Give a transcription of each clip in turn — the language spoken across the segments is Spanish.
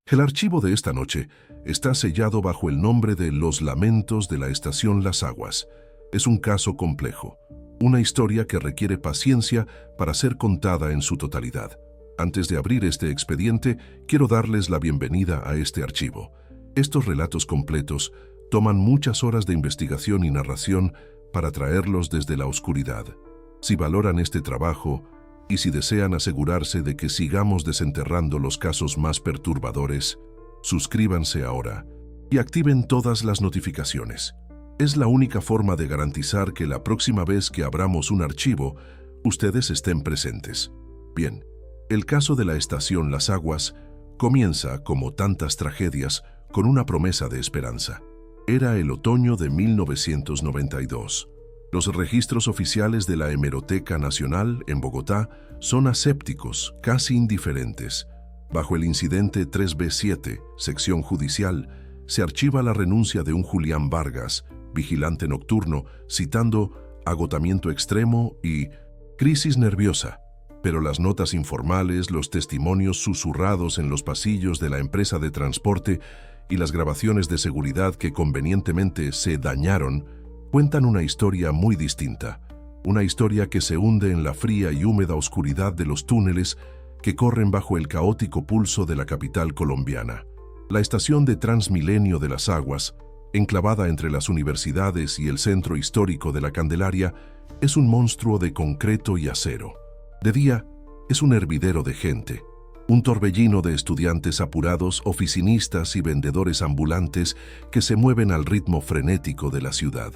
El archivo de esta noche está sellado bajo el nombre de Los Lamentos de la Estación Las Aguas. Es un caso complejo, una historia que requiere paciencia para ser contada en su totalidad. Antes de abrir este expediente, quiero darles la bienvenida a este archivo. Estos relatos completos toman muchas horas de investigación y narración para traerlos desde la oscuridad. Si valoran este trabajo y si desean asegurarse de que sigamos desenterrando los casos más perturbadores, suscríbanse ahora y activen todas las notificaciones. Es la única forma de garantizar que la próxima vez que abramos un archivo, ustedes estén presentes. Bien, el caso de la Estación Las Aguas comienza, como tantas tragedias, con una promesa de esperanza. Era el otoño de 1992. Los registros oficiales de la Hemeroteca Nacional en Bogotá son asépticos, casi indiferentes. Bajo el incidente 3B7, sección judicial, se archiva la renuncia de un Julián Vargas, vigilante nocturno, citando agotamiento extremo y crisis nerviosa. Pero las notas informales, los testimonios susurrados en los pasillos de la empresa de transporte y las grabaciones de seguridad que convenientemente se dañaron, cuentan una historia muy distinta, una historia que se hunde en la fría y húmeda oscuridad de los túneles que corren bajo el caótico pulso de la capital colombiana. La estación de Transmilenio de Las Aguas, enclavada entre las universidades y el centro histórico de la Candelaria, es un monstruo de concreto y acero. De día, es un hervidero de gente, un torbellino de estudiantes apurados, oficinistas y vendedores ambulantes que se mueven al ritmo frenético de la ciudad.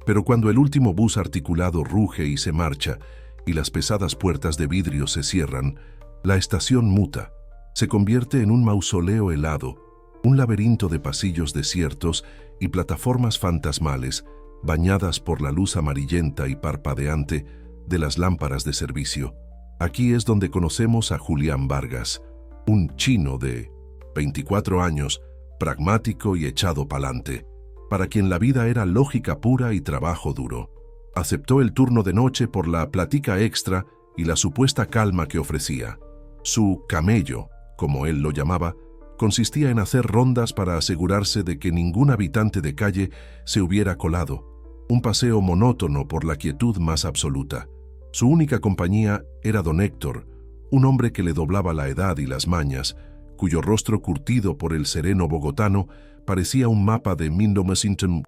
Pero cuando el último bus articulado ruge y se marcha, y las pesadas puertas de vidrio se cierran, la estación muta, se convierte en un mausoleo helado, un laberinto de pasillos desiertos y plataformas fantasmales, bañadas por la luz amarillenta y parpadeante de las lámparas de servicio. Aquí es donde conocemos a Julián Vargas, un chino de 24 años, pragmático y echado pa'lante, para quien la vida era lógica pura y trabajo duro. Aceptó el turno de noche por la platica extra y la supuesta calma que ofrecía. Su camello, como él lo llamaba, consistía en hacer rondas para asegurarse de que ningún habitante de calle se hubiera colado, un paseo monótono por la quietud más absoluta. Su única compañía era don Héctor, un hombre que le doblaba la edad y las mañas, cuyo rostro curtido por el sereno bogotano parecía un mapa de 1900.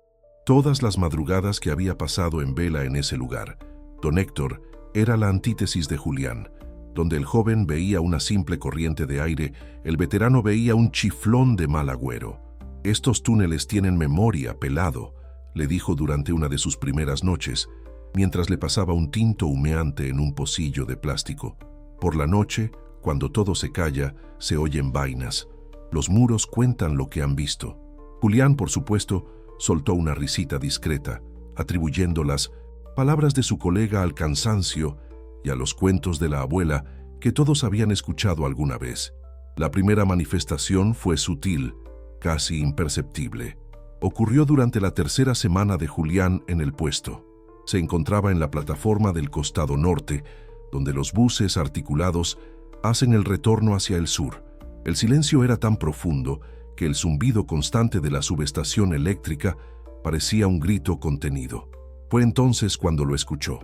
Todas las madrugadas que había pasado en vela en ese lugar, don Héctor era la antítesis de Julián. Donde el joven veía una simple corriente de aire, el veterano veía un chiflón de mal agüero. «Estos túneles tienen memoria, pelado», le dijo durante una de sus primeras noches, mientras le pasaba un tinto humeante en un pocillo de plástico. Por la noche, cuando todo se calla, se oyen vainas. Los muros cuentan lo que han visto. Julián, por supuesto, soltó una risita discreta, atribuyendo las palabras de su colega al cansancio y a los cuentos de la abuela que todos habían escuchado alguna vez. La primera manifestación fue sutil, casi imperceptible. Ocurrió durante la tercera semana de Julián en el puesto. Se encontraba en la plataforma del costado norte, donde los buses articulados hacen el retorno hacia el sur. El silencio era tan profundo que el zumbido constante de la subestación eléctrica parecía un grito contenido. Fue entonces cuando lo escuchó,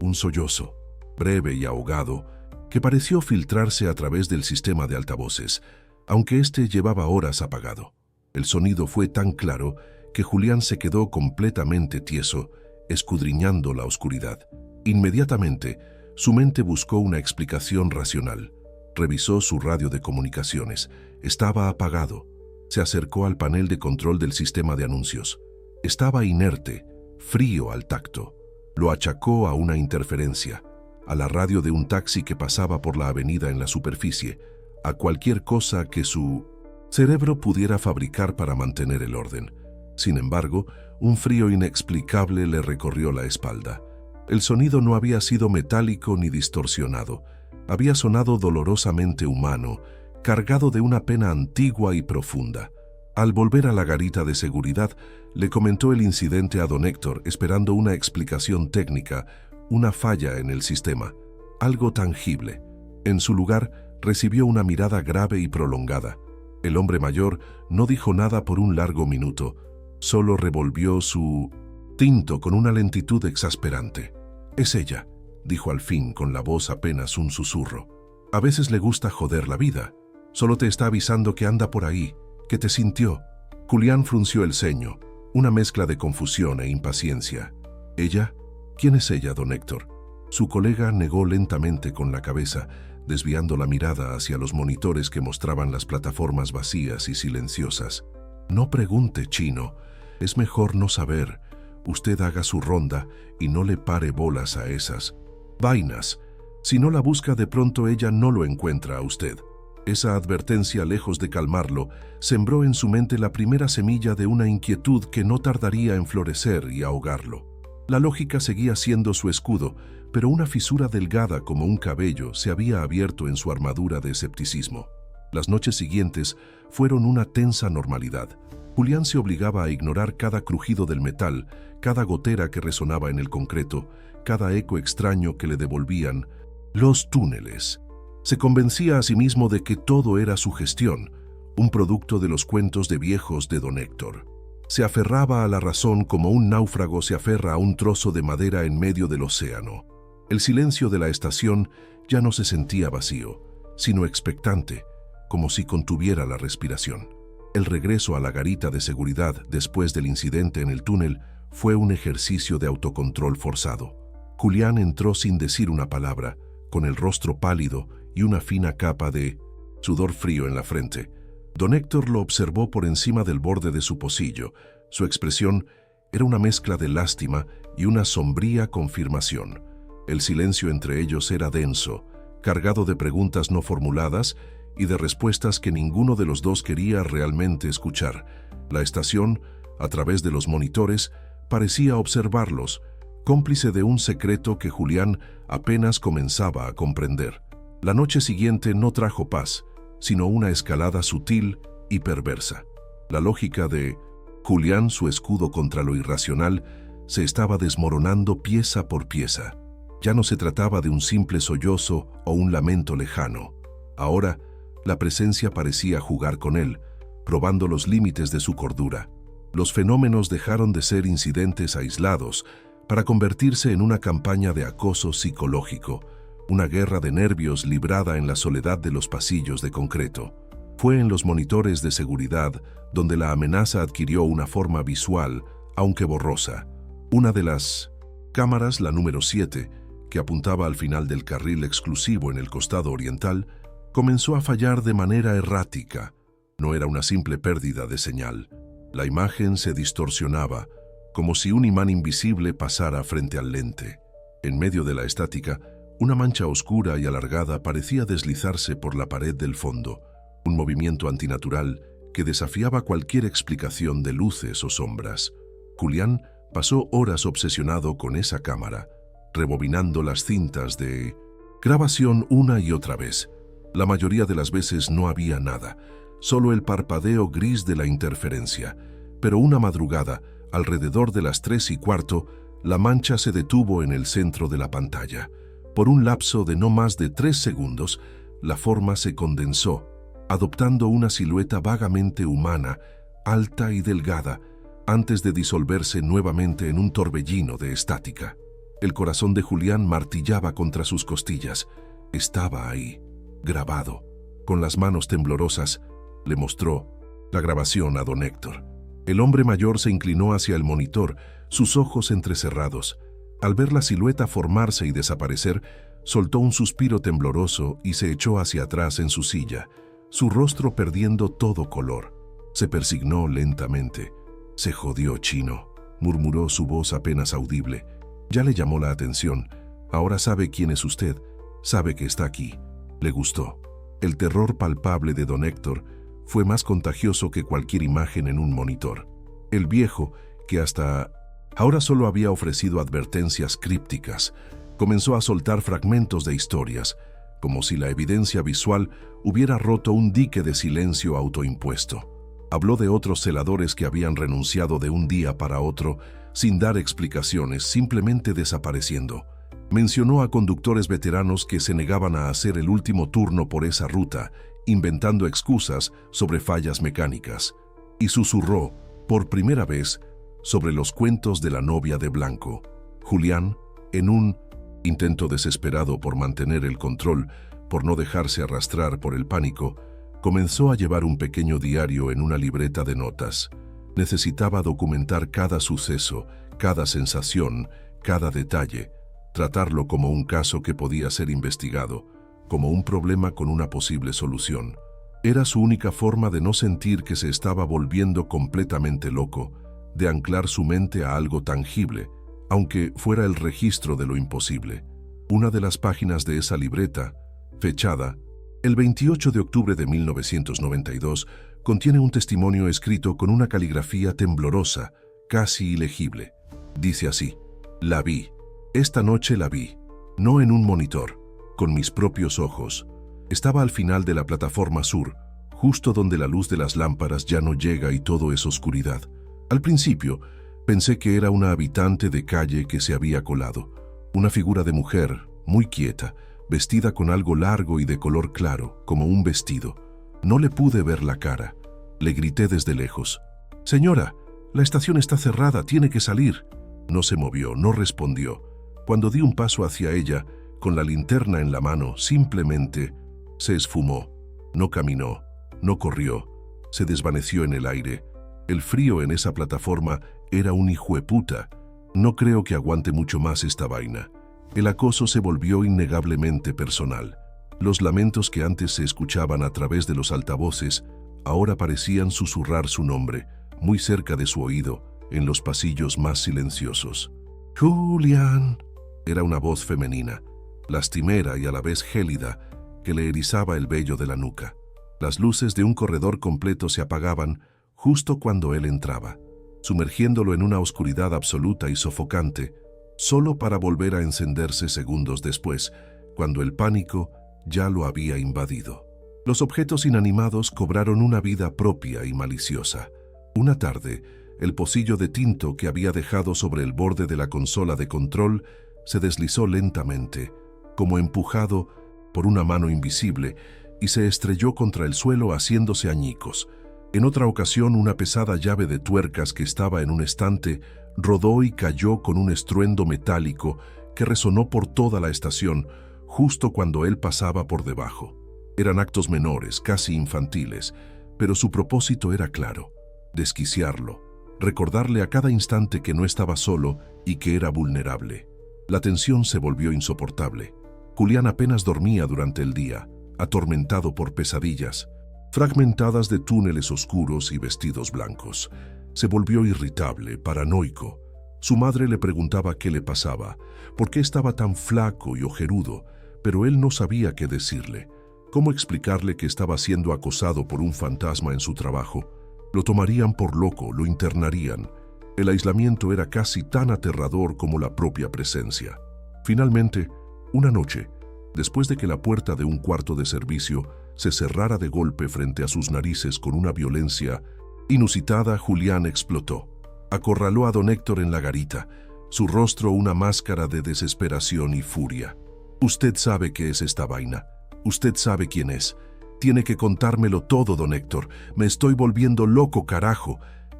un sollozo, breve y ahogado, que pareció filtrarse a través del sistema de altavoces, aunque éste llevaba horas apagado. El sonido fue tan claro que Julián se quedó completamente tieso, escudriñando la oscuridad. Inmediatamente, su mente buscó una explicación racional. Revisó su radio de comunicaciones. Estaba apagado. Se acercó al panel de control del sistema de anuncios. Estaba inerte, frío al tacto. Lo achacó a una interferencia, a la radio de un taxi que pasaba por la avenida en la superficie, a cualquier cosa que su cerebro pudiera fabricar para mantener el orden. Sin embargo, un frío inexplicable le recorrió la espalda. El sonido no había sido metálico ni distorsionado. Había sonado dolorosamente humano, cargado de una pena antigua y profunda. Al volver a la garita de seguridad, le comentó el incidente a don Héctor, esperando una explicación técnica, una falla en el sistema, algo tangible. En su lugar, recibió una mirada grave y prolongada. El hombre mayor no dijo nada por un largo minuto, solo revolvió su tinto con una lentitud exasperante. «Es ella», dijo al fin con la voz apenas un susurro. «A veces le gusta joder la vida. Solo te está avisando que anda por ahí, que te sintió». Julián frunció el ceño, una mezcla de confusión e impaciencia. «¿Ella? ¿Quién es ella, don Héctor?». Su colega negó lentamente con la cabeza, desviando la mirada hacia los monitores que mostraban las plataformas vacías y silenciosas. «No pregunte, chino. Es mejor no saber. Usted haga su ronda y no le pare bolas a esas vainas. Si no la busca, de pronto ella no lo encuentra a usted». Esa advertencia, lejos de calmarlo, sembró en su mente la primera semilla de una inquietud que no tardaría en florecer y ahogarlo. La lógica seguía siendo su escudo, pero una fisura delgada como un cabello se había abierto en su armadura de escepticismo. Las noches siguientes fueron una tensa normalidad. Julián se obligaba a ignorar cada crujido del metal, cada gotera que resonaba en el concreto, cada eco extraño que le devolvían los túneles. Se convencía a sí mismo de que todo era sugestión, un producto de los cuentos de viejos de don Héctor. Se aferraba a la razón como un náufrago se aferra a un trozo de madera en medio del océano. El silencio de la estación ya no se sentía vacío, sino expectante, como si contuviera la respiración. El regreso a la garita de seguridad después del incidente en el túnel fue un ejercicio de autocontrol forzado. Julián entró sin decir una palabra, con el rostro pálido y una fina capa de sudor frío en la frente. Don Héctor lo observó por encima del borde de su pocillo. Su expresión era una mezcla de lástima y una sombría confirmación. El silencio entre ellos era denso, cargado de preguntas no formuladas y de respuestas que ninguno de los dos quería realmente escuchar. La estación, a través de los monitores, parecía observarlos, cómplice de un secreto que Julián apenas comenzaba a comprender. La noche siguiente no trajo paz, sino una escalada sutil y perversa. La lógica de Julián, su escudo contra lo irracional, se estaba desmoronando pieza por pieza. Ya no se trataba de un simple sollozo o un lamento lejano. Ahora, la presencia parecía jugar con él, probando los límites de su cordura. Los fenómenos dejaron de ser incidentes aislados para convertirse en una campaña de acoso psicológico, una guerra de nervios librada en la soledad de los pasillos de concreto. Fue en los monitores de seguridad donde la amenaza adquirió una forma visual, aunque borrosa. Una de las cámaras, la número 7, que apuntaba al final del carril exclusivo en el costado oriental, comenzó a fallar de manera errática. No era una simple pérdida de señal. La imagen se distorsionaba, como si un imán invisible pasara frente al lente. En medio de la estática, una mancha oscura y alargada parecía deslizarse por la pared del fondo, un movimiento antinatural que desafiaba cualquier explicación de luces o sombras. Julián pasó horas obsesionado con esa cámara, rebobinando las cintas de grabación una y otra vez. La mayoría de las veces no había nada, solo el parpadeo gris de la interferencia. Pero una madrugada, alrededor de las 3:15, la mancha se detuvo en el centro de la pantalla. Por un lapso de no más de 3 segundos, la forma se condensó, adoptando una silueta vagamente humana, alta y delgada, antes de disolverse nuevamente en un torbellino de estática. El corazón de Julián martillaba contra sus costillas. Estaba ahí, grabado. Con las manos temblorosas, le mostró la grabación a don Héctor. El hombre mayor se inclinó hacia el monitor, sus ojos entrecerrados. Al ver la silueta formarse y desaparecer, soltó un suspiro tembloroso y se echó hacia atrás en su silla, su rostro perdiendo todo color. Se persignó lentamente. «Se jodió, chino», murmuró su voz apenas audible. Ya le llamó la atención. Ahora sabe quién es usted, sabe que está aquí. Le gustó. El terror palpable de don Héctor fue más contagioso que cualquier imagen en un monitor. El viejo, que hasta ahora solo había ofrecido advertencias crípticas, comenzó a soltar fragmentos de historias, como si la evidencia visual hubiera roto un dique de silencio autoimpuesto. Habló de otros celadores que habían renunciado de un día para otro, sin dar explicaciones, simplemente desapareciendo. Mencionó a conductores veteranos que se negaban a hacer el último turno por esa ruta inventando excusas sobre fallas mecánicas, y susurró, por primera vez, sobre los cuentos de la novia de blanco. Julián, en un intento desesperado por mantener el control, por no dejarse arrastrar por el pánico, comenzó a llevar un pequeño diario en una libreta de notas. Necesitaba documentar cada suceso, cada sensación, cada detalle, tratarlo como un caso que podía ser investigado, como un problema con una posible solución. Era su única forma de no sentir que se estaba volviendo completamente loco, de anclar su mente a algo tangible, aunque fuera el registro de lo imposible. Una de las páginas de esa libreta, fechada el 28 de octubre de 1992, contiene un testimonio escrito con una caligrafía temblorosa, casi ilegible. Dice así: la vi. Esta noche la vi. No en un monitor, con mis propios ojos. Estaba al final de la plataforma sur, justo donde la luz de las lámparas ya no llega y todo es oscuridad. Al principio, pensé que era una habitante de calle que se había colado. Una figura de mujer, muy quieta, vestida con algo largo y de color claro, como un vestido. No le pude ver la cara. Le grité desde lejos: «Señora, la estación está cerrada, tiene que salir». No se movió, no respondió. Cuando di un paso hacia ella, con la linterna en la mano, simplemente se esfumó. No caminó, no corrió, se desvaneció en el aire. El frío en esa plataforma era un hijueputa. No creo que aguante mucho más esta vaina. El acoso se volvió innegablemente personal. Los lamentos que antes se escuchaban a través de los altavoces ahora parecían susurrar su nombre, muy cerca de su oído, en los pasillos más silenciosos. «Julián». Era una voz femenina, lastimera y a la vez gélida, que le erizaba el vello de la nuca. Las luces de un corredor completo se apagaban justo cuando él entraba, sumergiéndolo en una oscuridad absoluta y sofocante, solo para volver a encenderse segundos después, cuando el pánico ya lo había invadido. Los objetos inanimados cobraron una vida propia y maliciosa. Una tarde, el pocillo de tinto que había dejado sobre el borde de la consola de control se deslizó lentamente, como empujado por una mano invisible, y se estrelló contra el suelo haciéndose añicos. En otra ocasión, una pesada llave de tuercas que estaba en un estante rodó y cayó con un estruendo metálico que resonó por toda la estación, justo cuando él pasaba por debajo. Eran actos menores, casi infantiles, pero su propósito era claro: desquiciarlo, recordarle a cada instante que no estaba solo y que era vulnerable. La tensión se volvió insoportable. Julián apenas dormía durante el día, atormentado por pesadillas, fragmentadas de túneles oscuros y vestidos blancos. Se volvió irritable, paranoico. Su madre le preguntaba qué le pasaba, por qué estaba tan flaco y ojerudo, pero él no sabía qué decirle. ¿Cómo explicarle que estaba siendo acosado por un fantasma en su trabajo? Lo tomarían por loco, lo internarían. El aislamiento era casi tan aterrador como la propia presencia. Finalmente, una noche, después de que la puerta de un cuarto de servicio se cerrara de golpe frente a sus narices con una violencia inusitada, Julián explotó. Acorraló a don Héctor en la garita, su rostro una máscara de desesperación y furia. «Usted sabe qué es esta vaina. Usted sabe quién es. Tiene que contármelo todo, don Héctor. Me estoy volviendo loco, carajo.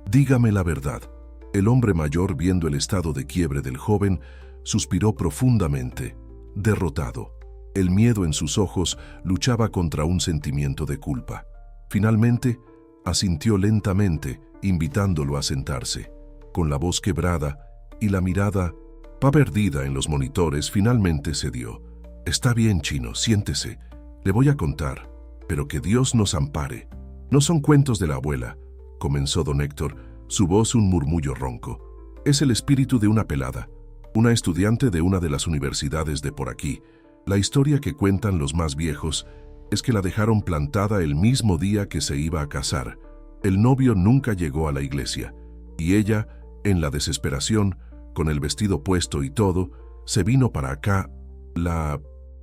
Dígame la verdad». El hombre mayor, viendo el estado de quiebre del joven, suspiró profundamente, derrotado. El miedo en sus ojos luchaba contra un sentimiento de culpa. Finalmente, asintió lentamente, invitándolo a sentarse. Con la voz quebrada y la mirada perdida en los monitores, finalmente cedió. «Está bien, Chino, siéntese. Le voy a contar, pero que Dios nos ampare. No son cuentos de la abuela», comenzó don Héctor, su voz un murmullo ronco. «Es el espíritu de una pelada, una estudiante de una de las universidades de por aquí. La historia que cuentan los más viejos es que la dejaron plantada el mismo día que se iba a casar. El novio nunca llegó a la iglesia, y ella, en la desesperación, con el vestido puesto y todo, se vino para acá. La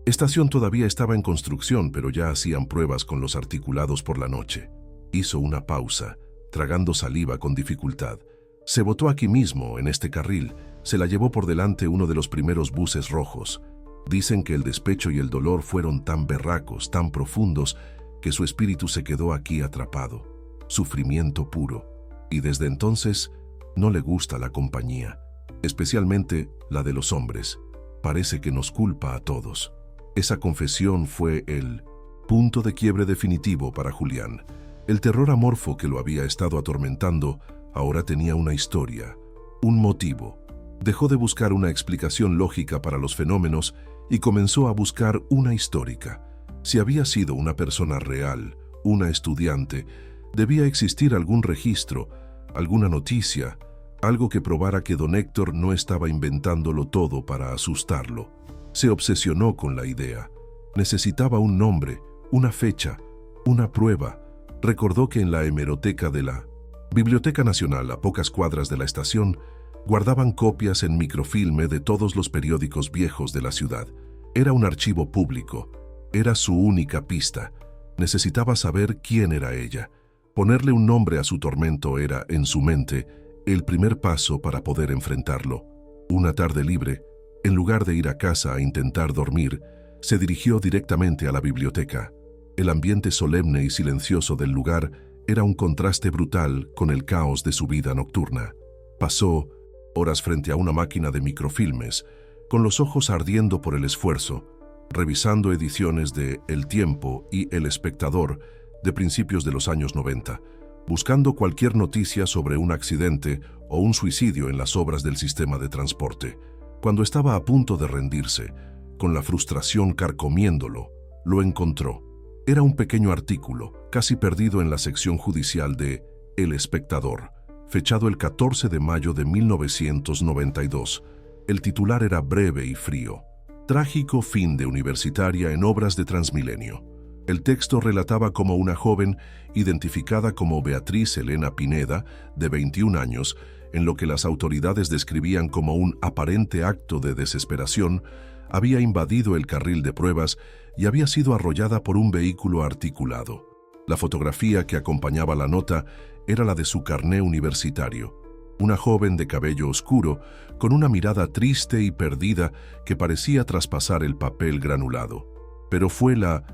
estación todavía estaba en construcción, pero ya hacían pruebas con los articulados por la noche». Hizo una pausa, tragando saliva con dificultad. «Se botó aquí mismo, en este carril. Se la llevó por delante uno de los primeros buses rojos. Dicen que el despecho y el dolor fueron tan berracos, tan profundos, que su espíritu se quedó aquí atrapado, sufrimiento puro, y desde entonces no le gusta la compañía, especialmente la de los hombres. Parece que nos culpa a todos. Esa confesión fue el punto de quiebre definitivo para Julián. El terror amorfo que lo había estado atormentando ahora tenía una historia, un motivo. Dejó de buscar una explicación lógica para los fenómenos y comenzó a buscar una histórica. Si había sido una persona real, una estudiante, debía existir algún registro, alguna noticia, algo que probara que don Héctor no estaba inventándolo todo para asustarlo. Se obsesionó con la idea. Necesitaba un nombre, una fecha, una prueba. Recordó que en la hemeroteca de la Biblioteca Nacional, a pocas cuadras de la estación, guardaban copias en microfilme de todos los periódicos viejos de la ciudad. Era un archivo público. Era su única pista. Necesitaba saber quién era ella. Ponerle un nombre a su tormento era, en su mente, el primer paso para poder enfrentarlo. Una tarde libre, en lugar de ir a casa a intentar dormir, se dirigió directamente a la biblioteca. El ambiente solemne y silencioso del lugar era un contraste brutal con el caos de su vida nocturna. Pasó horas frente a una máquina de microfilmes, con los ojos ardiendo por el esfuerzo, revisando ediciones de El Tiempo y El Espectador de principios de los años 90, buscando cualquier noticia sobre un accidente o un suicidio en las obras del sistema de transporte. Cuando estaba a punto de rendirse, con la frustración carcomiéndolo, lo encontró. Era un pequeño artículo, casi perdido en la sección judicial de El Espectador, fechado el 14 de mayo de 1992. El titular era breve y frío: Trágico fin de universitaria en obras de Transmilenio. El texto relataba cómo una joven, identificada como Beatriz Elena Pineda, de 21 años, en lo que las autoridades describían como un aparente acto de desesperación, había invadido el carril de pruebas y había sido arrollada por un vehículo articulado. La fotografía que acompañaba la nota era la de su carné universitario. Una joven de cabello oscuro, con una mirada triste y perdida que parecía traspasar el papel granulado. Pero fue la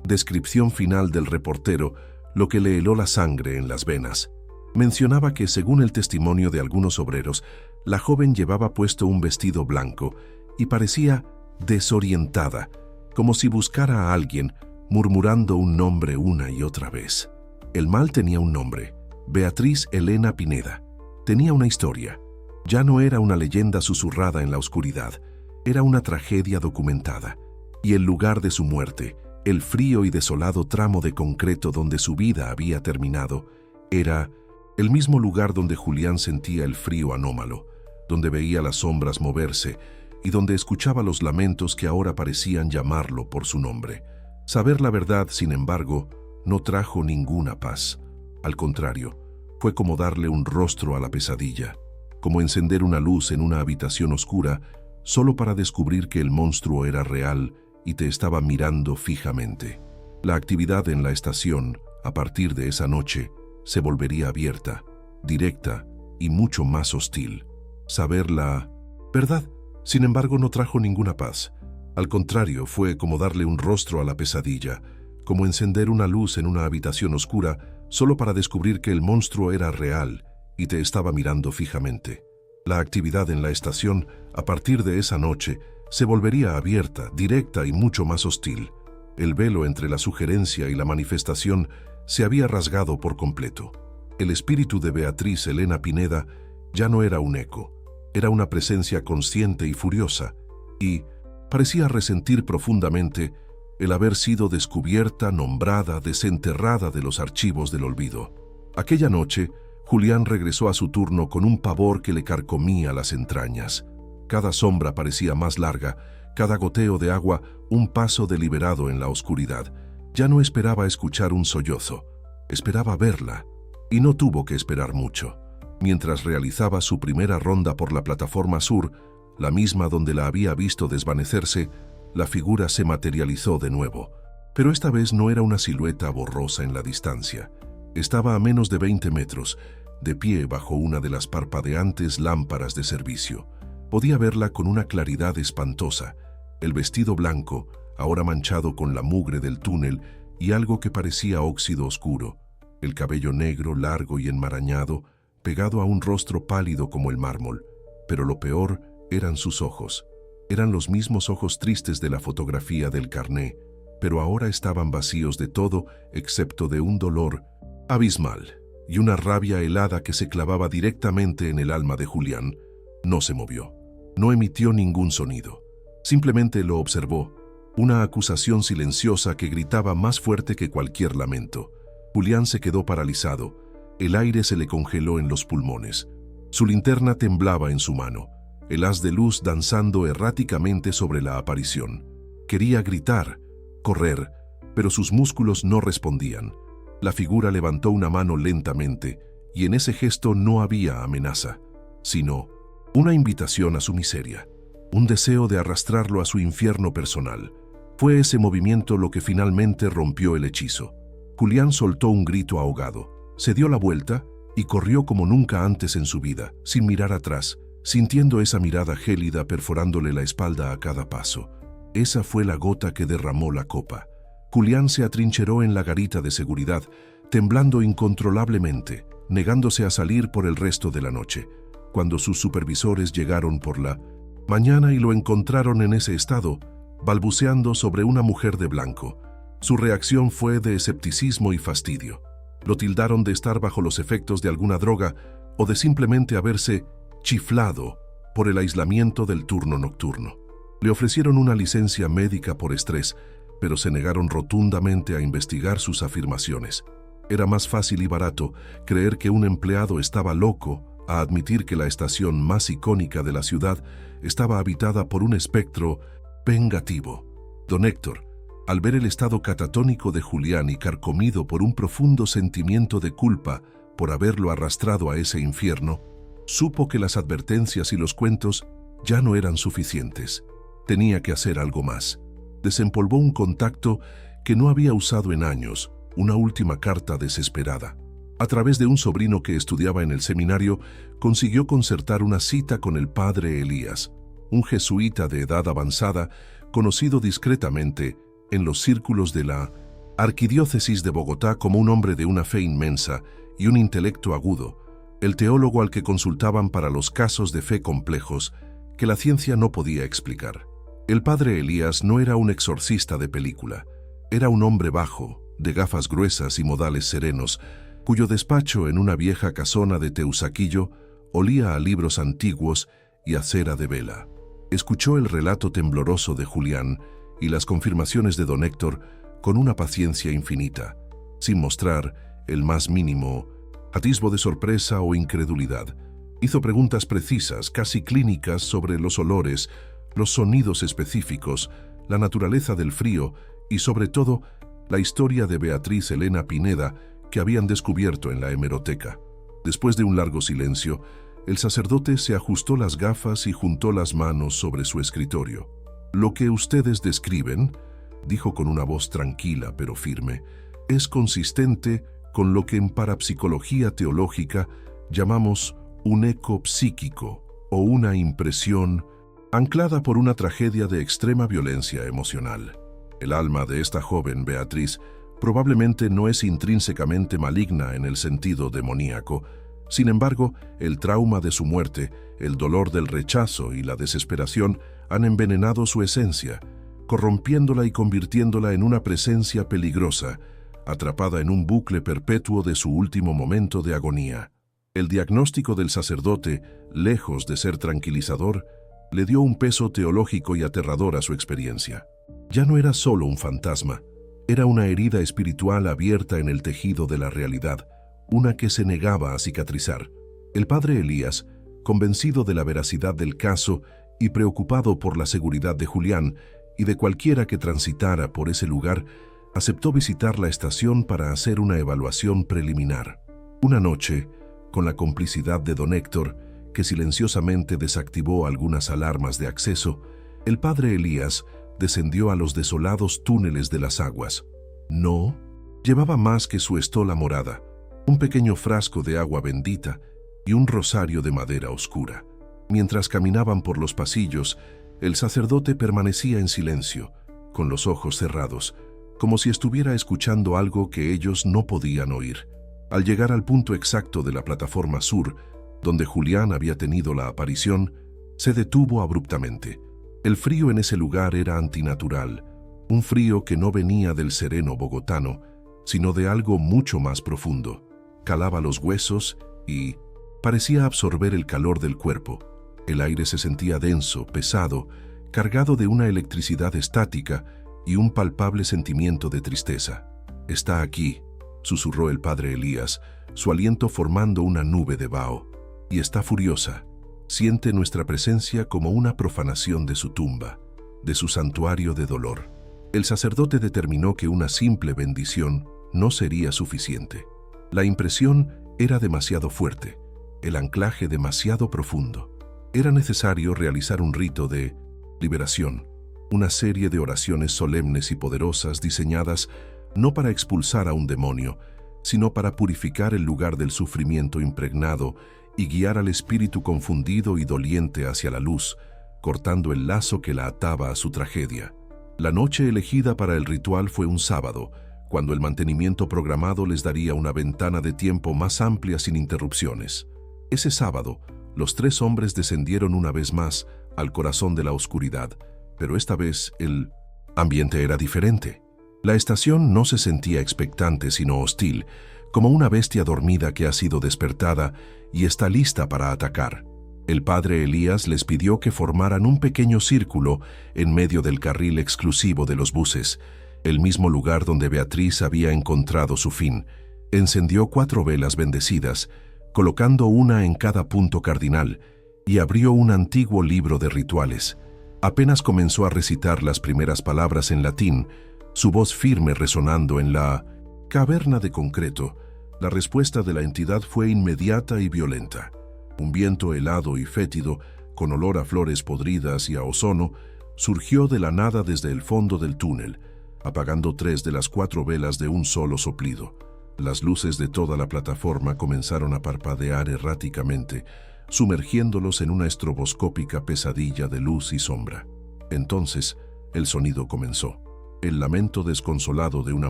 descripción final del reportero lo que le heló la sangre en las venas. Mencionaba que, según el testimonio de algunos obreros, la joven llevaba puesto un vestido blanco y parecía desorientada, como si buscara a alguien, murmurando un nombre una y otra vez. El mal tenía un nombre: Beatriz Elena Pineda. Tenía una historia. Ya no era una leyenda susurrada en la oscuridad, era una tragedia documentada. Y el lugar de su muerte, el frío y desolado tramo de concreto donde su vida había terminado, era el mismo lugar donde Julián sentía el frío anómalo, donde veía las sombras moverse y donde escuchaba los lamentos que ahora parecían llamarlo por su nombre. Saber la verdad, sin embargo, no trajo ninguna paz. Al contrario, fue como darle un rostro a la pesadilla, como encender una luz en una habitación oscura solo para descubrir que el monstruo era real y te estaba mirando fijamente. La actividad en la estación, a partir de esa noche, se volvería abierta, directa y mucho más hostil. Saber la verdad, sin embargo, no trajo ninguna paz. Al contrario, fue como darle un rostro a la pesadilla, como encender una luz en una habitación oscura solo para descubrir que el monstruo era real y te estaba mirando fijamente. La actividad en la estación, a partir de esa noche, se volvería abierta, directa y mucho más hostil. El velo entre la sugerencia y la manifestación se había rasgado por completo. El espíritu de Beatriz Elena Pineda ya no era un eco, era una presencia consciente y furiosa, y parecía resentir profundamente el haber sido descubierta, nombrada, desenterrada de los archivos del olvido. Aquella noche, Julián regresó a su turno con un pavor que le carcomía las entrañas. Cada sombra parecía más larga, cada goteo de agua un paso deliberado en la oscuridad. Ya no esperaba escuchar un sollozo, esperaba verla, y no tuvo que esperar mucho. Mientras realizaba su primera ronda por la plataforma sur, la misma donde la había visto desvanecerse, la figura se materializó de nuevo. Pero esta vez no era una silueta borrosa en la distancia. Estaba a menos de 20 metros, de pie bajo una de las parpadeantes lámparas de servicio. Podía verla con una claridad espantosa. El vestido blanco, ahora manchado con la mugre del túnel, y algo que parecía óxido oscuro, el cabello negro, largo y enmarañado, pegado a un rostro pálido como el mármol. Pero lo peor eran sus ojos. Eran los mismos ojos tristes de la fotografía del carné, pero ahora estaban vacíos de todo excepto de un dolor abismal y una rabia helada que se clavaba directamente en el alma de Julián. No se movió, no emitió ningún sonido. Simplemente lo observó, una acusación silenciosa que gritaba más fuerte que cualquier lamento. Julián se quedó paralizado, el aire se le congeló en los pulmones. Su linterna temblaba en su mano, el haz de luz danzando erráticamente sobre la aparición. Quería gritar, correr, pero sus músculos no respondían. La figura levantó una mano lentamente, y en ese gesto no había amenaza, sino una invitación a su miseria, un deseo de arrastrarlo a su infierno personal. Fue ese movimiento lo que finalmente rompió el hechizo. Julián soltó un grito ahogado, se dio la vuelta y corrió como nunca antes en su vida, sin mirar atrás, sintiendo esa mirada gélida perforándole la espalda a cada paso. Esa fue la gota que derramó la copa. Julián se atrincheró en la garita de seguridad, temblando incontrolablemente, negándose a salir por el resto de la noche. Cuando sus supervisores llegaron por la mañana y lo encontraron en ese estado, balbuceando sobre una mujer de blanco, su reacción fue de escepticismo y fastidio. Lo tildaron de estar bajo los efectos de alguna droga o de simplemente haberse chiflado por el aislamiento del turno nocturno. Le ofrecieron una licencia médica por estrés, pero se negaron rotundamente a investigar sus afirmaciones. Era más fácil y barato creer que un empleado estaba loco a admitir que la estación más icónica de la ciudad estaba habitada por un espectro vengativo. Don Héctor, al ver el estado catatónico de Julián y carcomido por un profundo sentimiento de culpa por haberlo arrastrado a ese infierno, supo que las advertencias y los cuentos ya no eran suficientes. Tenía que hacer algo más. Desempolvó un contacto que no había usado en años, una última carta desesperada. A través de un sobrino que estudiaba en el seminario, consiguió concertar una cita con el padre Elías, un jesuita de edad avanzada, conocido discretamente en los círculos de la Arquidiócesis de Bogotá como un hombre de una fe inmensa y un intelecto agudo, el teólogo al que consultaban para los casos de fe complejos que la ciencia no podía explicar. El padre Elías no era un exorcista de película, era un hombre bajo, de gafas gruesas y modales serenos, cuyo despacho en una vieja casona de Teusaquillo olía a libros antiguos y a cera de vela. Escuchó el relato tembloroso de Julián y las confirmaciones de don Héctor con una paciencia infinita, sin mostrar el más mínimo atisbo de sorpresa o incredulidad. Hizo preguntas precisas, casi clínicas, sobre los olores, los sonidos específicos, la naturaleza del frío y, sobre todo, la historia de Beatriz Elena Pineda que habían descubierto en la hemeroteca. Después de un largo silencio, el sacerdote se ajustó las gafas y juntó las manos sobre su escritorio. «Lo que ustedes describen», dijo con una voz tranquila pero firme, «es consistente con lo que en parapsicología teológica llamamos un eco psíquico o una impresión anclada por una tragedia de extrema violencia emocional. El alma de esta joven Beatriz probablemente no es intrínsecamente maligna en el sentido demoníaco. Sin embargo, el trauma de su muerte, el dolor del rechazo y la desesperación han envenenado su esencia, corrompiéndola y convirtiéndola en una presencia peligrosa, atrapada en un bucle perpetuo de su último momento de agonía. El diagnóstico del sacerdote, lejos de ser tranquilizador, le dio un peso teológico y aterrador a su experiencia. Ya no era solo un fantasma, era una herida espiritual abierta en el tejido de la realidad, una que se negaba a cicatrizar. El padre Elías, convencido de la veracidad del caso y preocupado por la seguridad de Julián y de cualquiera que transitara por ese lugar, aceptó visitar la estación para hacer una evaluación preliminar. Una noche, con la complicidad de don Héctor, que silenciosamente desactivó algunas alarmas de acceso, el padre Elías descendió a los desolados túneles de las aguas. No, llevaba más que su estola morada, un pequeño frasco de agua bendita y un rosario de madera oscura. Mientras caminaban por los pasillos, el sacerdote permanecía en silencio, con los ojos cerrados, como si estuviera escuchando algo que ellos no podían oír. Al llegar al punto exacto de la plataforma sur, donde Julián había tenido la aparición, se detuvo abruptamente. El frío en ese lugar era antinatural, un frío que no venía del sereno bogotano, sino de algo mucho más profundo. Calaba los huesos y parecía absorber el calor del cuerpo. El aire se sentía denso, pesado, cargado de una electricidad estática y un palpable sentimiento de tristeza. «Está aquí», susurró el padre Elías, su aliento formando una nube de vaho. «Y está furiosa. Siente nuestra presencia como una profanación de su tumba, de su santuario de dolor». El sacerdote determinó que una simple bendición no sería suficiente. La impresión era demasiado fuerte, el anclaje demasiado profundo. Era necesario realizar un rito de liberación, una serie de oraciones solemnes y poderosas diseñadas no para expulsar a un demonio, sino para purificar el lugar del sufrimiento impregnado y guiar al espíritu confundido y doliente hacia la luz, cortando el lazo que la ataba a su tragedia. La noche elegida para el ritual fue un sábado, cuando el mantenimiento programado les daría una ventana de tiempo más amplia sin interrupciones. Ese sábado, los tres hombres descendieron una vez más al corazón de la oscuridad, pero esta vez el ambiente era diferente. La estación no se sentía expectante sino hostil, como una bestia dormida que ha sido despertada y está lista para atacar. El padre Elías les pidió que formaran un pequeño círculo en medio del carril exclusivo de los buses, el mismo lugar donde Beatriz había encontrado su fin. Encendió 4 velas bendecidas, colocando una en cada punto cardinal, y abrió un antiguo libro de rituales. Apenas comenzó a recitar las primeras palabras en latín, su voz firme resonando en la caverna de concreto, la respuesta de la entidad fue inmediata y violenta. Un viento helado y fétido, con olor a flores podridas y a ozono, surgió de la nada desde el fondo del túnel, apagando 3 de las 4 velas de un solo soplido. Las luces de toda la plataforma comenzaron a parpadear erráticamente, sumergiéndolos en una estroboscópica pesadilla de luz y sombra. Entonces, el sonido comenzó. El lamento desconsolado de una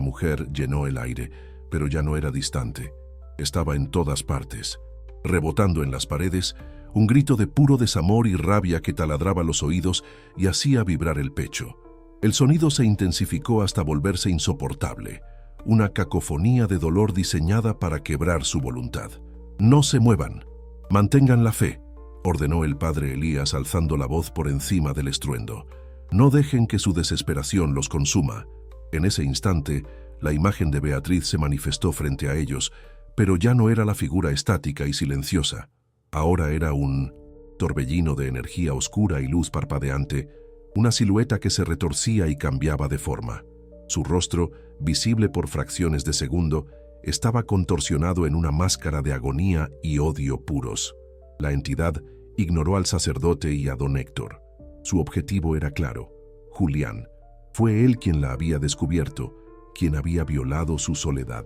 mujer llenó el aire, pero ya no era distante. Estaba en todas partes. Rebotando en las paredes, un grito de puro desamor y rabia que taladraba los oídos y hacía vibrar el pecho. El sonido se intensificó hasta volverse insoportable, una cacofonía de dolor diseñada para quebrar su voluntad. «No se muevan, mantengan la fe», ordenó el padre Elías alzando la voz por encima del estruendo. «No dejen que su desesperación los consuma». En ese instante, la imagen de Beatriz se manifestó frente a ellos, pero ya no era la figura estática y silenciosa. Ahora era un torbellino de energía oscura y luz parpadeante, una silueta que se retorcía y cambiaba de forma. Su rostro, visible por fracciones de segundo, estaba contorsionado en una máscara de agonía y odio puros. La entidad ignoró al sacerdote y a don Héctor. Su objetivo era claro: Julián. Fue él quien la había descubierto, quien había violado su soledad.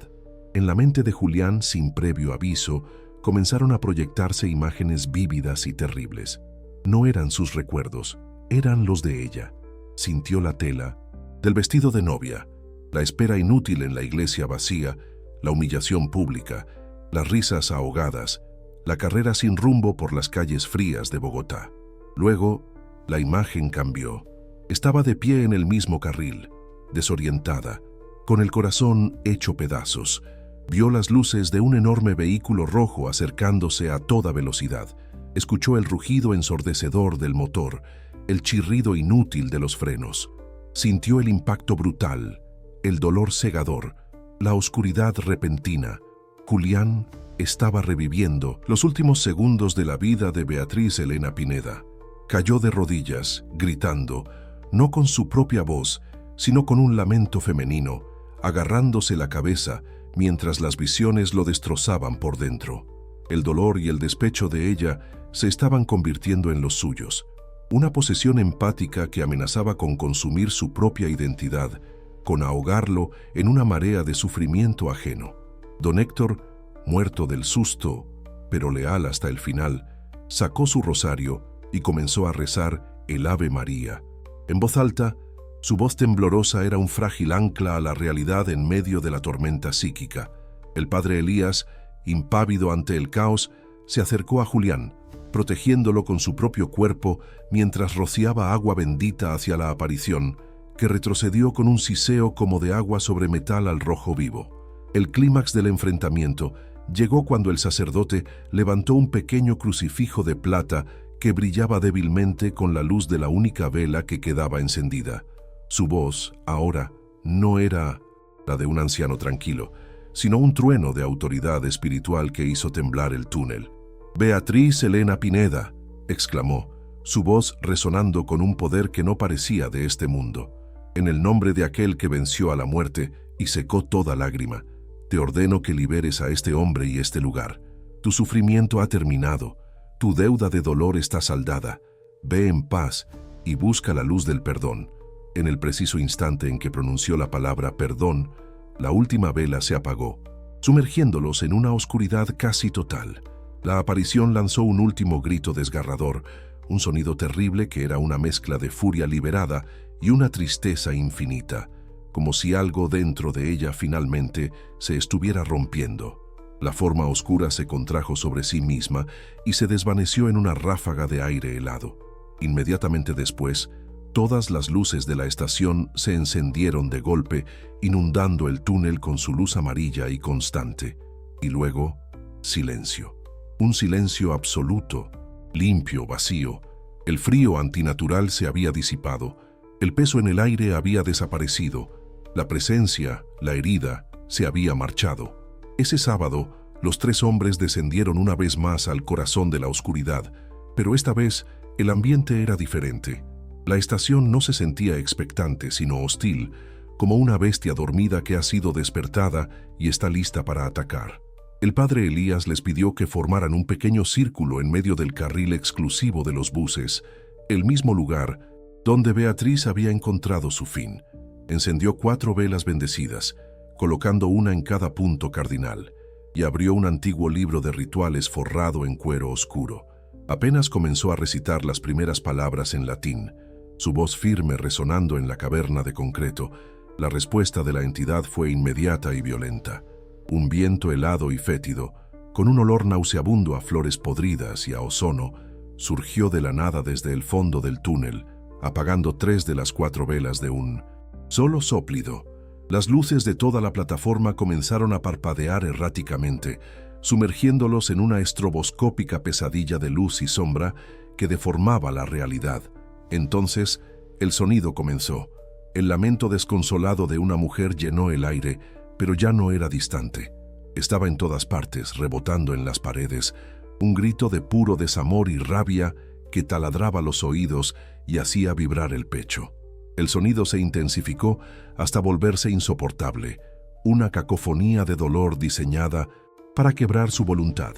En la mente de Julián, sin previo aviso, comenzaron a proyectarse imágenes vívidas y terribles. No eran sus recuerdos, eran los de ella. Sintió la tela del vestido de novia, la espera inútil en la iglesia vacía, la humillación pública, las risas ahogadas, la carrera sin rumbo por las calles frías de Bogotá. Luego, la imagen cambió. Estaba de pie en el mismo carril, desorientada, con el corazón hecho pedazos. Vio las luces de un enorme vehículo rojo acercándose a toda velocidad. Escuchó el rugido ensordecedor del motor, el chirrido inútil de los frenos. Sintió el impacto brutal, el dolor cegador, la oscuridad repentina. Julián estaba reviviendo los últimos segundos de la vida de Beatriz Elena Pineda. Cayó de rodillas, gritando, no con su propia voz, sino con un lamento femenino, agarrándose la cabeza mientras las visiones lo destrozaban por dentro. El dolor y el despecho de ella se estaban convirtiendo en los suyos, una posesión empática que amenazaba con consumir su propia identidad, con ahogarlo en una marea de sufrimiento ajeno. Don Héctor, muerto del susto, pero leal hasta el final, sacó su rosario y comenzó a rezar el Ave María. En voz alta, Su voz temblorosa era un frágil ancla a la realidad en medio de la tormenta psíquica. El padre Elías, impávido ante el caos, se acercó a Julián, protegiéndolo con su propio cuerpo mientras rociaba agua bendita hacia la aparición, que retrocedió con un siseo como de agua sobre metal al rojo vivo. El clímax del enfrentamiento llegó cuando el sacerdote levantó un pequeño crucifijo de plata que brillaba débilmente con la luz de la única vela que quedaba encendida. Su voz, ahora, no era la de un anciano tranquilo, sino un trueno de autoridad espiritual que hizo temblar el túnel. «Beatriz Elena Pineda», exclamó, su voz resonando con un poder que no parecía de este mundo. «En el nombre de aquel que venció a la muerte y secó toda lágrima, te ordeno que liberes a este hombre y este lugar. Tu sufrimiento ha terminado, tu deuda de dolor está saldada. Ve en paz y busca la luz del perdón». En el preciso instante en que pronunció la palabra perdón, la última vela se apagó, sumergiéndolos en una oscuridad casi total. La aparición lanzó un último grito desgarrador, un sonido terrible que era una mezcla de furia liberada y una tristeza infinita, como si algo dentro de ella finalmente se estuviera rompiendo. La forma oscura se contrajo sobre sí misma y se desvaneció en una ráfaga de aire helado. Inmediatamente después, todas las luces de la estación se encendieron de golpe, inundando el túnel con su luz amarilla y constante. Y luego, silencio. Un silencio absoluto, limpio, vacío. El frío antinatural se había disipado. El peso en el aire había desaparecido. La presencia, la herida, se había marchado. Ese sábado, los tres hombres descendieron una vez más al corazón de la oscuridad, pero esta vez el ambiente era diferente. La estación no se sentía expectante, sino hostil, como una bestia dormida que ha sido despertada y está lista para atacar. El padre Elías les pidió que formaran un pequeño círculo en medio del carril exclusivo de los buses, el mismo lugar donde Beatriz había encontrado su fin. Encendió 4 velas bendecidas, colocando una en cada punto cardinal, y abrió un antiguo libro de rituales forrado en cuero oscuro. Apenas comenzó a recitar las primeras palabras en latín, su voz firme resonando en la caverna de concreto, la respuesta de la entidad fue inmediata y violenta. Un viento helado y fétido, con un olor nauseabundo a flores podridas y a ozono, surgió de la nada desde el fondo del túnel, apagando 3 de las 4 velas de un solo sóplido. Las luces de toda la plataforma comenzaron a parpadear erráticamente, sumergiéndolos en una estroboscópica pesadilla de luz y sombra que deformaba la realidad. Entonces, el sonido comenzó. El lamento desconsolado de una mujer llenó el aire, pero ya no era distante. Estaba en todas partes, rebotando en las paredes, un grito de puro desamor y rabia que taladraba los oídos y hacía vibrar el pecho. El sonido se intensificó hasta volverse insoportable, una cacofonía de dolor diseñada para quebrar su voluntad,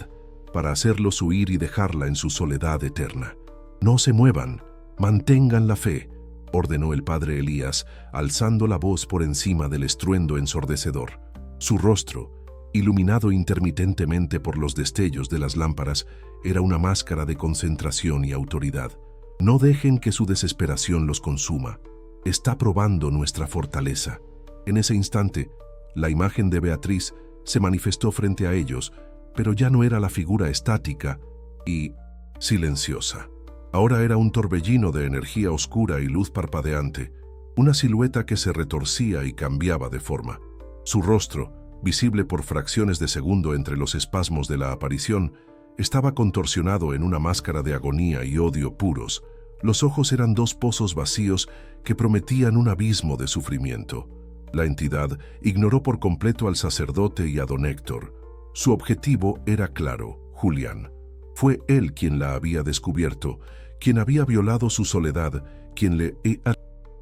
para hacerlos huir y dejarla en su soledad eterna. «No se muevan, mantengan la fe», ordenó el padre Elías, alzando la voz por encima del estruendo ensordecedor. Su rostro, iluminado intermitentemente por los destellos de las lámparas, era una máscara de concentración y autoridad. «No dejen que su desesperación los consuma. Está probando nuestra fortaleza». En ese instante, la imagen de Beatriz se manifestó frente a ellos, pero ya no era la figura estática y silenciosa. Ahora era un torbellino de energía oscura y luz parpadeante, una silueta que se retorcía y cambiaba de forma. Su rostro, visible por fracciones de segundo entre los espasmos de la aparición, estaba contorsionado en una máscara de agonía y odio puros. Los ojos eran 2 pozos vacíos que prometían un abismo de sufrimiento. La entidad ignoró por completo al sacerdote y a don Héctor. Su objetivo era claro: Julián. Fue él quien la había descubierto, quien había violado su soledad, quien le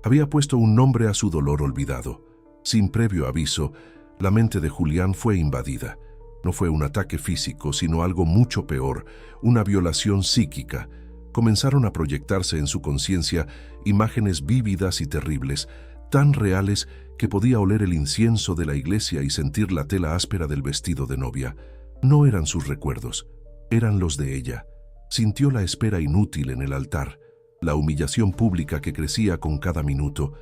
había puesto un nombre a su dolor olvidado. Sin previo aviso, la mente de Julián fue invadida. No fue un ataque físico, sino algo mucho peor, una violación psíquica. Comenzaron a proyectarse en su conciencia imágenes vívidas y terribles, tan reales que podía oler el incienso de la iglesia y sentir la tela áspera del vestido de novia. No eran sus recuerdos, eran los de ella. Sintió la espera inútil en el altar, la humillación pública que crecía con cada minuto,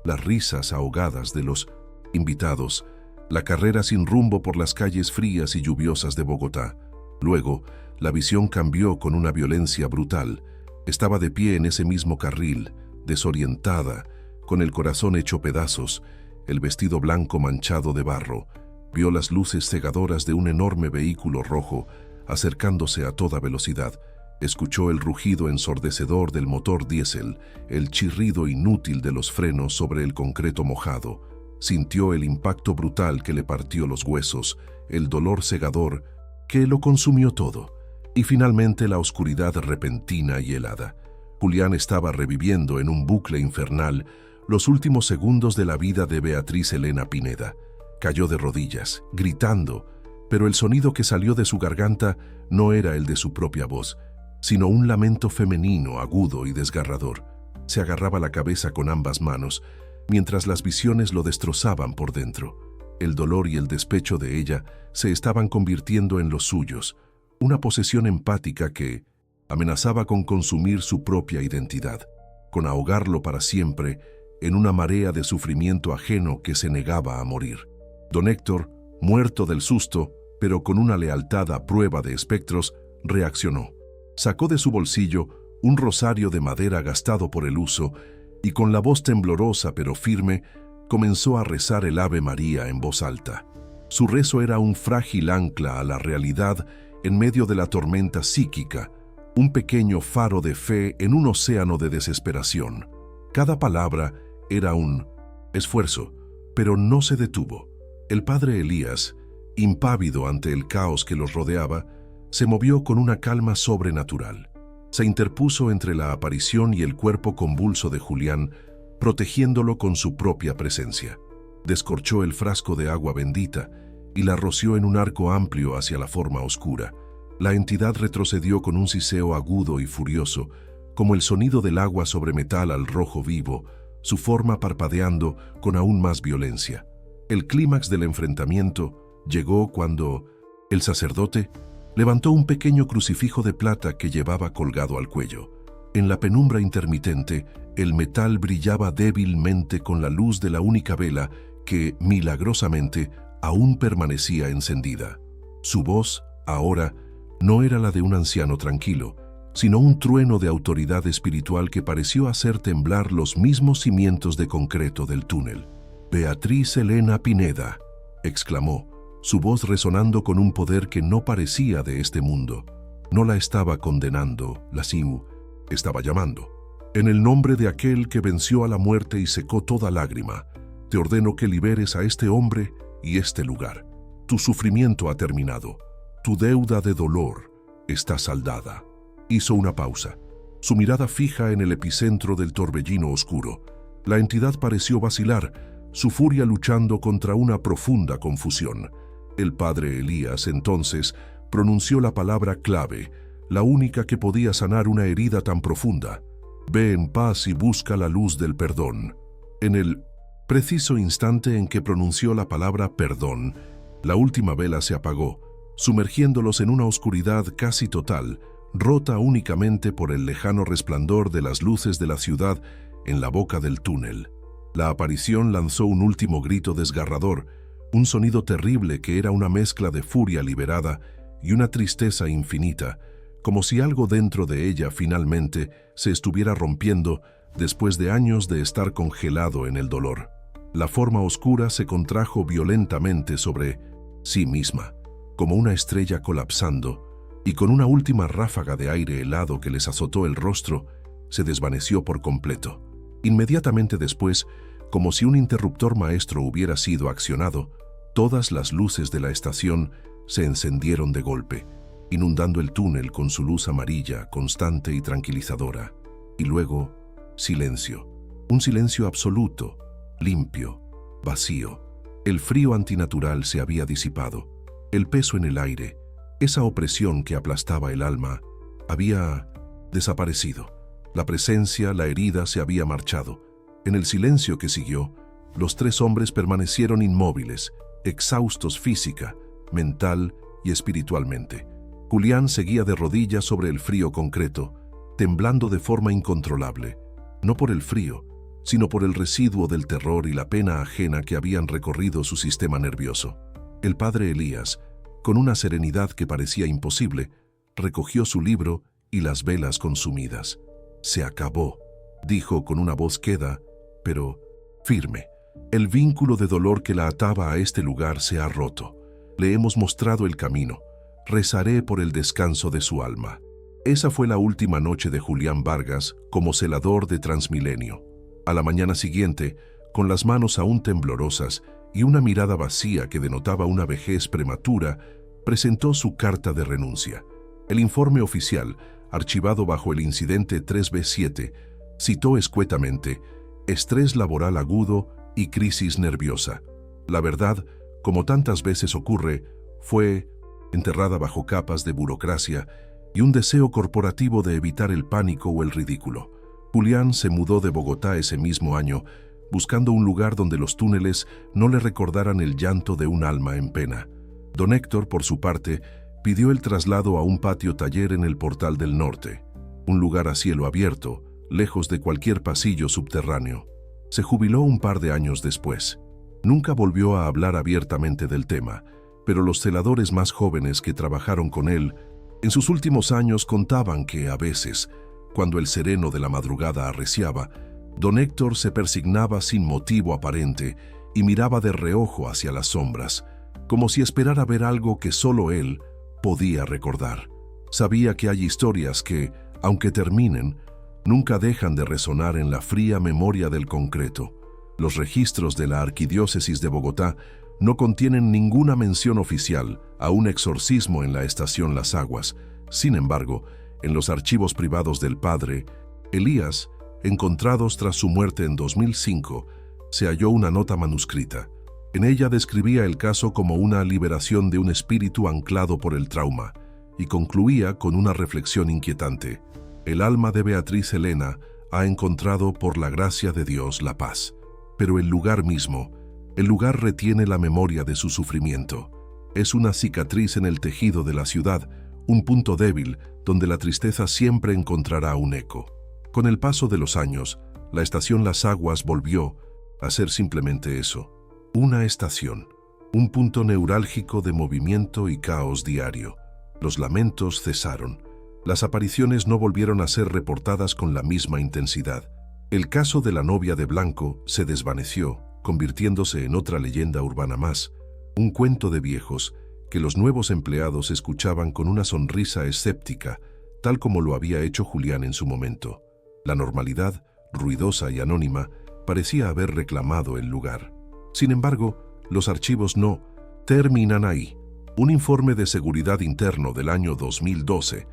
las risas ahogadas de los invitados, la carrera sin rumbo por las calles frías y lluviosas de Bogotá. Luego, la visión cambió con una violencia brutal. Estaba de pie en ese mismo carril, desorientada, con el corazón hecho pedazos, el vestido blanco manchado de barro. Vio las luces cegadoras de un enorme vehículo rojo acercándose a toda velocidad. Escuchó el rugido ensordecedor del motor diésel, el chirrido inútil de los frenos sobre el concreto mojado. Sintió el impacto brutal que le partió los huesos, el dolor cegador que lo consumió todo, y finalmente la oscuridad repentina y helada. Julián estaba reviviendo en un bucle infernal los últimos segundos de la vida de Beatriz Elena Pineda. Cayó de rodillas, gritando, pero el sonido que salió de su garganta no era el de su propia voz, sino un lamento femenino, agudo y desgarrador. Se agarraba la cabeza con ambas manos, mientras las visiones lo destrozaban por dentro. El dolor y el despecho de ella se estaban convirtiendo en los suyos, una posesión empática que amenazaba con consumir su propia identidad, con ahogarlo para siempre en una marea de sufrimiento ajeno que se negaba a morir. Don Héctor, muerto del susto, pero con una lealtad a prueba de espectros, reaccionó. Sacó de su bolsillo un rosario de madera gastado por el uso y con la voz temblorosa pero firme comenzó a rezar el Ave María en voz alta. Su rezo era un frágil ancla a la realidad en medio de la tormenta psíquica, un pequeño faro de fe en un océano de desesperación. Cada palabra era un esfuerzo, pero no se detuvo. El padre Elías, impávido ante el caos que los rodeaba, se movió con una calma sobrenatural. Se interpuso entre la aparición y el cuerpo convulso de Julián, protegiéndolo con su propia presencia. Descorchó el frasco de agua bendita y la roció en un arco amplio hacia la forma oscura. La entidad retrocedió con un siseo agudo y furioso, como el sonido del agua sobre metal al rojo vivo, su forma parpadeando con aún más violencia. El clímax del enfrentamiento llegó cuando el sacerdote levantó un pequeño crucifijo de plata que llevaba colgado al cuello. En la penumbra intermitente, el metal brillaba débilmente con la luz de la única vela que, milagrosamente, aún permanecía encendida. Su voz, ahora, no era la de un anciano tranquilo, sino un trueno de autoridad espiritual que pareció hacer temblar los mismos cimientos de concreto del túnel. «Beatriz Elena Pineda», exclamó, su voz resonando con un poder que no parecía de este mundo. No la estaba condenando, la estaba llamando. «En el nombre de aquel que venció a la muerte y secó toda lágrima, te ordeno que liberes a este hombre y este lugar. Tu sufrimiento ha terminado. Tu deuda de dolor está saldada». Hizo una pausa, su mirada fija en el epicentro del torbellino oscuro. La entidad pareció vacilar, su furia luchando contra una profunda confusión. El padre Elías, entonces, pronunció la palabra clave, la única que podía sanar una herida tan profunda. «Ve en paz y busca la luz del perdón». En el preciso instante en que pronunció la palabra perdón, la última vela se apagó, sumergiéndolos en una oscuridad casi total, rota únicamente por el lejano resplandor de las luces de la ciudad en la boca del túnel. La aparición lanzó un último grito desgarrador, un sonido terrible que era una mezcla de furia liberada y una tristeza infinita, como si algo dentro de ella finalmente se estuviera rompiendo después de años de estar congelado en el dolor. La forma oscura se contrajo violentamente sobre sí misma, como una estrella colapsando, y con una última ráfaga de aire helado que les azotó el rostro, se desvaneció por completo. Inmediatamente después, como si un interruptor maestro hubiera sido accionado, todas las luces de la estación se encendieron de golpe, inundando el túnel con su luz amarilla, constante y tranquilizadora. Y luego, silencio. Un silencio absoluto, limpio, vacío. El frío antinatural se había disipado. El peso en el aire, esa opresión que aplastaba el alma, había desaparecido. La presencia, la herida se había marchado. En el silencio que siguió, los tres hombres permanecieron inmóviles, exhaustos física, mental y espiritualmente. Julián seguía de rodillas sobre el frío concreto, temblando de forma incontrolable, no por el frío, sino por el residuo del terror y la pena ajena que habían recorrido su sistema nervioso. El padre Elías, con una serenidad que parecía imposible, recogió su libro y las velas consumidas. «Se acabó», dijo con una voz queda, pero firme. «El vínculo de dolor que la ataba a este lugar se ha roto. Le hemos mostrado el camino. Rezaré por el descanso de su alma». Esa fue la última noche de Julián Vargas como celador de Transmilenio. A la mañana siguiente, con las manos aún temblorosas y una mirada vacía que denotaba una vejez prematura, presentó su carta de renuncia. El informe oficial, archivado bajo el incidente 3B7, citó escuetamente estrés laboral agudo y crisis nerviosa. La verdad, como tantas veces ocurre, fue enterrada bajo capas de burocracia y un deseo corporativo de evitar el pánico o el ridículo. Julián se mudó de Bogotá ese mismo año, buscando un lugar donde los túneles no le recordaran el llanto de un alma en pena. Don Héctor, por su parte, pidió el traslado a un patio taller en el Portal del Norte, un lugar a cielo abierto, lejos de cualquier pasillo subterráneo. Se jubiló un par de años después. Nunca volvió a hablar abiertamente del tema, pero los celadores más jóvenes que trabajaron con él en sus últimos años contaban que, a veces, cuando el sereno de la madrugada arreciaba, don Héctor se persignaba sin motivo aparente y miraba de reojo hacia las sombras, como si esperara ver algo que solo él podía recordar. Sabía que hay historias que, aunque terminen, nunca dejan de resonar en la fría memoria del concreto. Los registros de la Arquidiócesis de Bogotá no contienen ninguna mención oficial a un exorcismo en la estación Las Aguas. Sin embargo, en los archivos privados del padre Elías, encontrados tras su muerte en 2005, se halló una nota manuscrita. En ella describía el caso como una liberación de un espíritu anclado por el trauma y concluía con una reflexión inquietante. El alma de Beatriz Elena ha encontrado por la gracia de Dios la paz, pero el lugar mismo, el lugar retiene la memoria de su sufrimiento. Es una cicatriz en el tejido de la ciudad, un punto débil donde la tristeza siempre encontrará un eco. Con el paso de los años, la estación Las Aguas volvió a ser simplemente eso, una estación, un punto neurálgico de movimiento y caos diario. Los lamentos cesaron. Las apariciones no volvieron a ser reportadas con la misma intensidad. El caso de la novia de Blanco se desvaneció, convirtiéndose en otra leyenda urbana más, un cuento de viejos que los nuevos empleados escuchaban con una sonrisa escéptica, tal como lo había hecho Julián en su momento. La normalidad, ruidosa y anónima, parecía haber reclamado el lugar. Sin embargo, los archivos no terminan ahí. Un informe de seguridad interno del año 2012,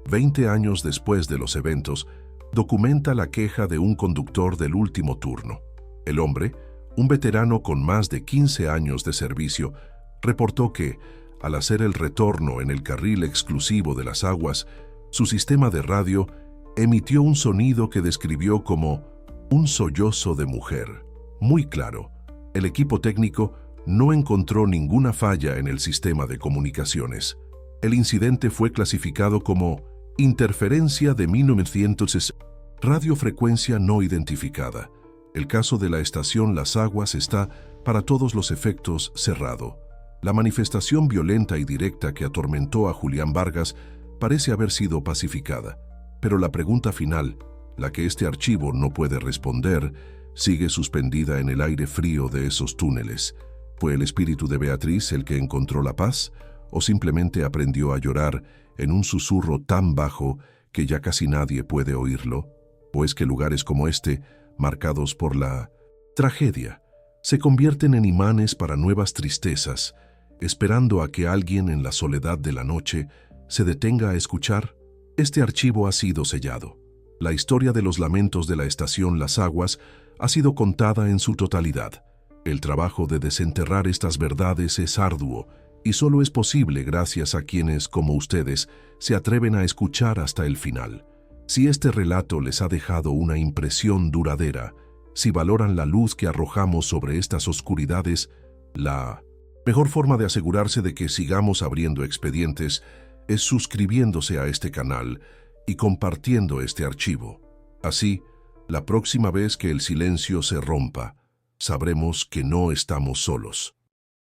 20 años después de los eventos, documenta la queja de un conductor del último turno. El hombre, un veterano con más de 15 años de servicio, reportó que, al hacer el retorno en el carril exclusivo de Las Aguas, su sistema de radio emitió un sonido que describió como un sollozo de mujer. Muy claro, el equipo técnico no encontró ninguna falla en el sistema de comunicaciones. El incidente fue clasificado como interferencia de 1960, radiofrecuencia no identificada. El caso de la estación Las Aguas está, para todos los efectos, cerrado. La manifestación violenta y directa que atormentó a Julián Vargas parece haber sido pacificada, pero la pregunta final, la que este archivo no puede responder, sigue suspendida en el aire frío de esos túneles. ¿Fue el espíritu de Beatriz el que encontró la paz, o simplemente aprendió a llorar en un susurro tan bajo que ya casi nadie puede oírlo? ¿O es que lugares como este, marcados por la tragedia, se convierten en imanes para nuevas tristezas, esperando a que alguien en la soledad de la noche se detenga a escuchar? Este archivo ha sido sellado. La historia de los lamentos de la estación Las Aguas ha sido contada en su totalidad. El trabajo de desenterrar estas verdades es arduo y solo es posible gracias a quienes, como ustedes, se atreven a escuchar hasta el final. Si este relato les ha dejado una impresión duradera, si valoran la luz que arrojamos sobre estas oscuridades, la mejor forma de asegurarse de que sigamos abriendo expedientes es suscribiéndose a este canal y compartiendo este archivo. Así, La próxima vez que el silencio se rompa, sabremos que no estamos solos.